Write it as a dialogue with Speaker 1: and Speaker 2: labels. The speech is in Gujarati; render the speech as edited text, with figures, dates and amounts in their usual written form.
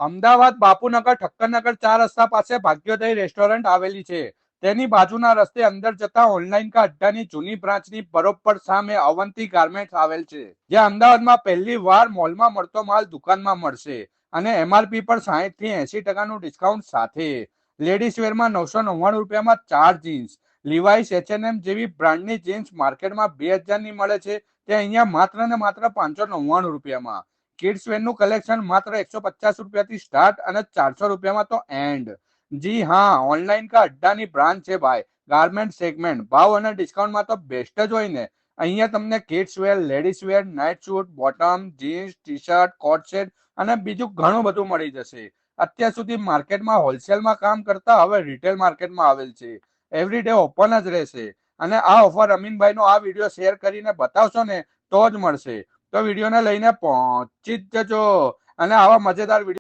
Speaker 1: અમદાવાદ બાપુનગર ઠક્કરનગર 4 રસ્તા પાસે ભાગ્યોદય રેસ્ટોરન્ટ આવેલી છે. તેની બાજુના રસ્તે અંદર જતા ઓનલાઈન કા અડ્ડાની જૂની બ્રાન્ચની બરોબર સામે અવંતી ગાર્મેન્ટ્સ આવેલ છે, જે અમદાવાદમાં પહેલી વાર મોલમાં મળતો માલ દુકાનમાં મળશે અને MRP પર 60 થી 80% ડિસ્કાઉન્ટ સાથે. લેડીઝ વેરમાં 999 રૂપિયામાં 4 જીન્સ, લિવાઇસ, H&M જેવી બ્રાન્ડની જીન્સ માર્કેટમાં 2000 ની મળે છે, તે અહીંયા માત્ર ને માત્ર 599 રૂપિયામાં. કિડ્સ વેરનું કલેક્શન માત્ર 150 રૂપિયાથી સ્ટાર્ટ અને 400 રૂપિયામાં તો એન્ડ. જી હા, ઓનલાઈન કા અડ્ડાની બ્રાન્ચ છે ભાઈ. ગાર્મેન્ટ સેગમેન્ટ, ભાવ અને ડિસ્કાઉન્ટમાં તો બેસ્ટ જ હોય ને. અહીંયા તમને kids wear, ladies wear, night suit, bottom, jeans, T shirt, coat set અને બીજું ઘણું બધું મળી જશે. અત્યાર સુધી માર્કેટમાં હોલસેલમાં કામ કરતા હવે રિટેલ માર્કેટમાં આવેલ છે. એવરીડે ઓપન જ રહેશે અને આ ઓફર અમીનભાઈનો આ વિડીયો શેર કરીને બતાવશો ને તો જ મળશે. તો વિડીયોને લઈને પહોંચી જ જજો અને આવા મજેદાર વિડીયો